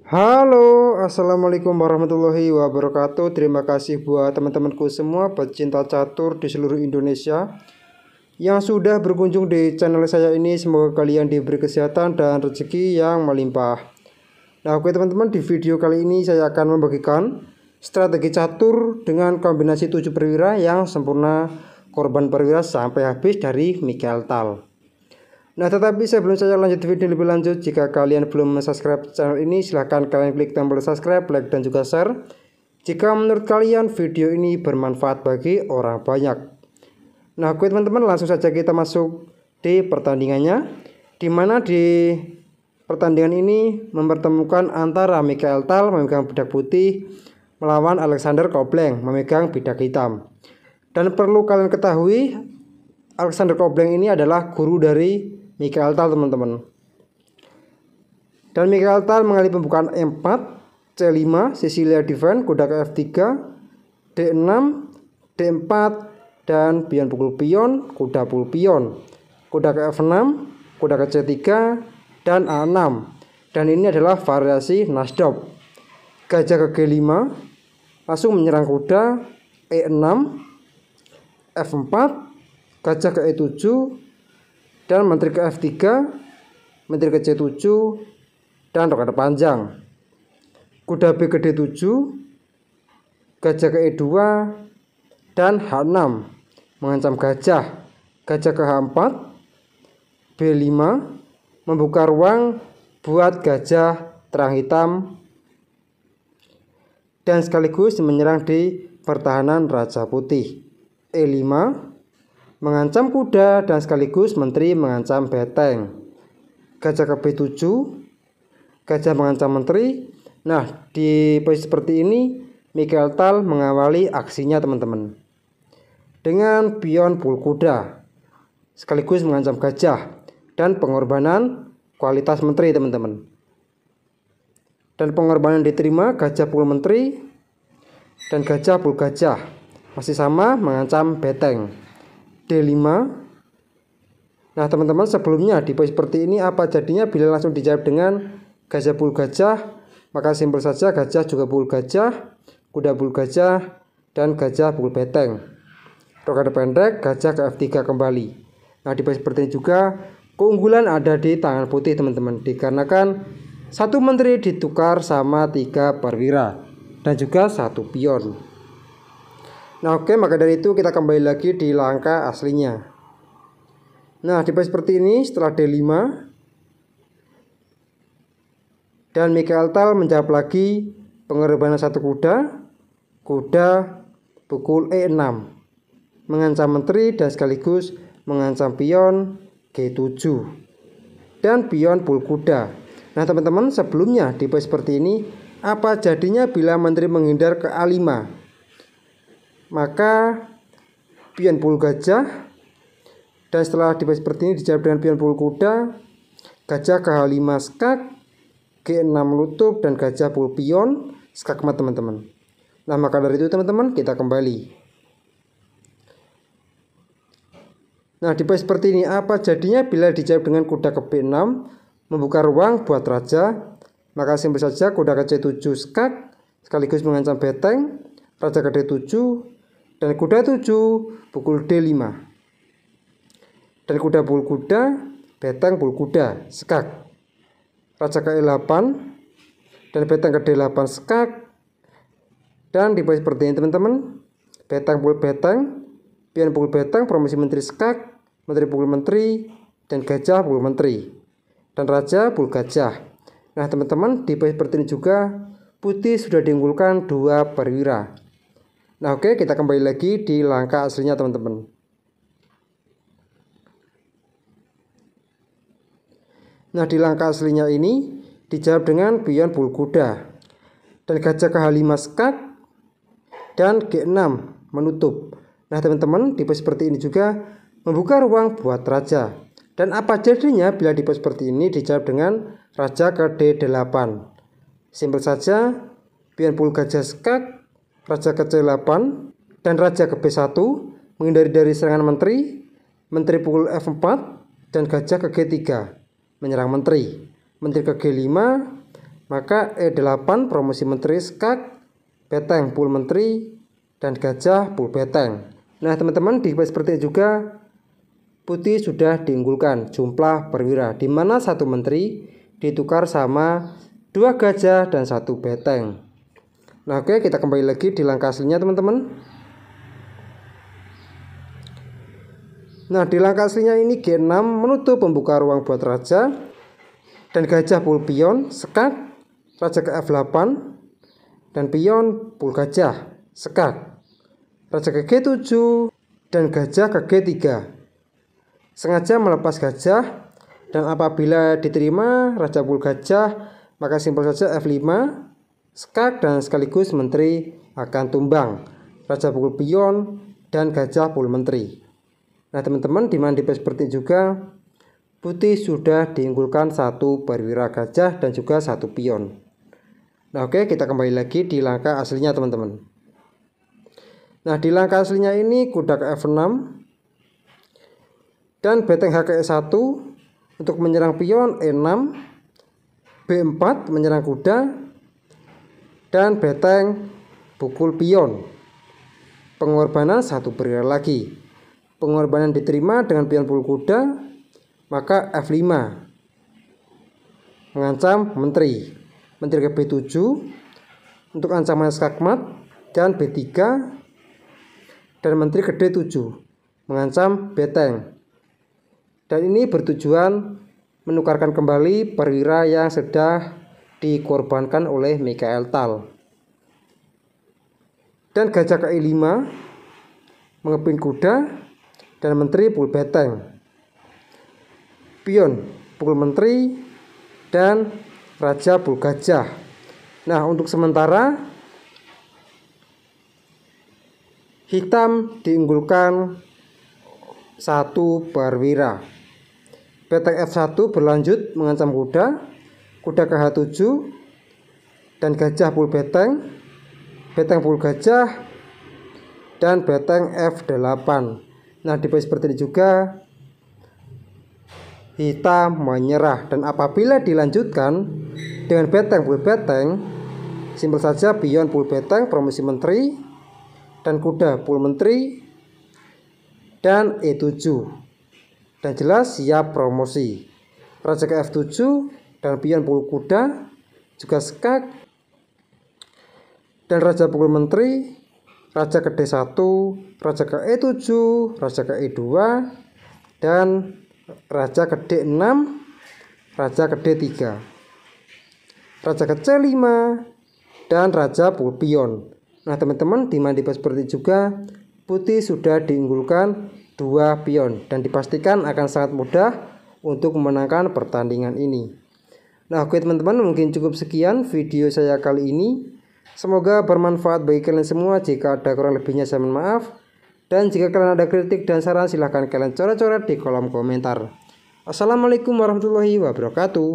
Halo, assalamualaikum warahmatullahi wabarakatuh. Terima kasih buat teman-temanku semua pecinta catur di seluruh Indonesia yang sudah berkunjung di channel saya ini. Semoga kalian diberi kesehatan dan rezeki yang melimpah. Nah, oke teman-teman, di video kali ini saya akan membagikan strategi catur dengan kombinasi 7 perwira yang sempurna, korban perwira sampai habis dari Mikael Tal. Nah, tetapi sebelum saya lanjut video lebih lanjut, jika kalian belum subscribe channel ini, silahkan kalian klik tombol subscribe, like, dan juga share jika menurut kalian video ini bermanfaat bagi orang banyak. Nah, oke teman-teman, langsung saja kita masuk di pertandingannya, dimana di pertandingan ini mempertemukan antara Mikael Tal memegang bidak putih melawan Alexander Koblenz memegang bidak hitam. Dan perlu kalian ketahui, Alexander Koblenz ini adalah guru dari Mikael Tal, teman-teman. Dan Mikael Tal mengalami pembukaan E4, C5, Sicilia Defense, kuda ke F3, D6, D4, dan pion pukul pion, kuda pukul pion, kuda ke F6, kuda ke C3, dan A6. Dan ini adalah variasi Nasdaq. Gajah ke G5, langsung menyerang kuda, E6, F4, gajah ke E7, dan menteri ke F3, menteri ke C7, dan rokade panjang. Kuda B ke D7, gajah ke E2, dan H6 mengancam gajah. Gajah ke H4, B5 membuka ruang buat gajah terang hitam dan sekaligus menyerang di pertahanan Raja Putih. E5 mengancam kuda dan sekaligus menteri mengancam beteng. Gajah ke B7, gajah mengancam menteri. Nah, di posisi seperti ini Mikael Tal mengawali aksinya, teman-teman, dengan pion pukul kuda sekaligus mengancam gajah dan pengorbanan kualitas menteri, teman-teman. Dan pengorbanan diterima, gajah pukul menteri dan gajah pukul gajah, masih sama mengancam beteng. D5. Nah, teman-teman, sebelumnya di posisi seperti ini apa jadinya bila langsung dijawab dengan gajah pukul gajah? Maka simpel saja, gajah juga pukul gajah, kuda pukul gajah, dan gajah pukul beteng. Rokade pendek, gajah ke F3 kembali. Nah, di posisi seperti ini juga keunggulan ada di tangan putih, teman-teman, dikarenakan satu menteri ditukar sama 3 perwira dan juga 1 pion. Nah, oke, maka dari itu kita kembali lagi di langkah aslinya. Nah, di posisi seperti ini setelah D5 dan Mikael Tal menjawab lagi pengorbanan 1 kuda, kuda pukul E6 mengancam menteri dan sekaligus mengancam pion G7 dan pion pukul kuda. Nah, teman-teman, sebelumnya di posisi seperti ini apa jadinya bila menteri menghindar ke A5? Maka pion pukul gajah, dan setelah di posisi seperti ini dijawab dengan pion pukul kuda, gajah ke H5 skak, G6 menutup, dan gajah pukul pion skakmat, teman-teman. Nah, maka dari itu, teman-teman, kita kembali. Nah, di posisi seperti ini apa jadinya bila dijawab dengan kuda ke B6 membuka ruang buat raja? Maka simpel saja, kuda ke C7 skak sekaligus mengancam beteng, raja ke D7, dan kuda 7 pukul D5, dan kuda pukul kuda, beteng pukul kuda skak, raja ke E8, dan beteng ke D8 skak. Dan di posisi seperti ini, teman-teman, beteng pukul beteng, pion pukul beteng, promosi menteri skak, menteri pukul menteri, dan gajah pukul menteri, dan raja pukul gajah. Nah, teman-teman, di posisi seperti ini juga putih sudah diunggulkan 2 perwira. Nah, oke, kita kembali lagi di langkah aslinya, teman-teman. Nah, di langkah aslinya ini dijawab dengan pion pukul kuda dan gajah ke H5 skak dan G6 menutup. Nah, teman-teman, di posisi seperti ini juga membuka ruang buat raja. Dan apa jadinya bila di posisi seperti ini dijawab dengan raja ke D8? Simpel saja, pion pukul gajah skak, raja ke C8, dan raja ke B1 menghindari dari serangan menteri, menteri pukul F4, dan gajah ke G3 menyerang menteri, menteri ke G5, Maka E8 promosi menteri skak, beteng pul menteri, dan gajah pul beteng. Nah teman-teman, di seperti itu juga putih sudah diunggulkan jumlah perwira, di mana satu menteri ditukar sama 2 gajah dan 1 beteng. Nah oke, kita kembali lagi di langkah aslinya teman-teman. Nah di langkah aslinya ini G6 menutup membuka ruang buat raja dan gajah pul pion skak, raja ke F8 dan pion pul gajah skak, raja ke G7 dan gajah ke G3. Sengaja melepas gajah, dan apabila diterima raja pul gajah, maka simpel saja F5 skak dan sekaligus menteri akan tumbang, raja pul pion dan gajah pul menteri. Nah teman-teman, di mana di seperti juga putih sudah diunggulkan 1 perwira gajah dan juga 1 pion. Nah oke, kita kembali lagi di langkah aslinya teman-teman. Nah di langkah aslinya ini kuda ke F6 dan beteng H ke E1 untuk menyerang pion, E6, B4 menyerang kuda, dan beteng pukul pion. Pengorbanan 1 perwira lagi. Pengorbanan diterima dengan pion pukul kuda, maka F5 mengancam menteri ke B7 untuk ancaman skakmat, dan B3 dan menteri ke D7 mengancam beteng. Dan ini bertujuan menukarkan kembali perwira yang sudah dikorbankan oleh Mikhail Tal. Dan gajah ke E5 mengepin kuda dan menteri pukul beteng, pion pukul menteri, dan raja pukul gajah. Nah untuk sementara hitam diunggulkan 1 perwira. Beteng F1 berlanjut mengancam kuda, kuda ke H7 dan gajah pukul beteng, beteng pukul gajah, dan beteng F8. Nah di seperti ini juga hitam menyerah, dan apabila dilanjutkan dengan beteng pukul beteng, simpel saja pion pukul beteng promosi menteri dan kuda pukul menteri dan E7, dan jelas siap promosi. Raja ke F7 dan pion pukul kuda juga skak, dan raja pukul menteri, raja ke D1, raja ke E7, raja ke E2, dan raja ke D6, raja ke D3, raja ke C5, dan raja pukul pion. Nah teman-teman, di mana seperti juga putih sudah diunggulkan 2 pion, dan dipastikan akan sangat mudah untuk memenangkan pertandingan ini. Nah oke teman-teman, mungkin cukup sekian video saya kali ini. Semoga bermanfaat bagi kalian semua. Jika ada kurang lebihnya saya mohon maaf, dan jika kalian ada kritik dan saran silahkan kalian coret-coret di kolom komentar. Assalamualaikum warahmatullahi wabarakatuh.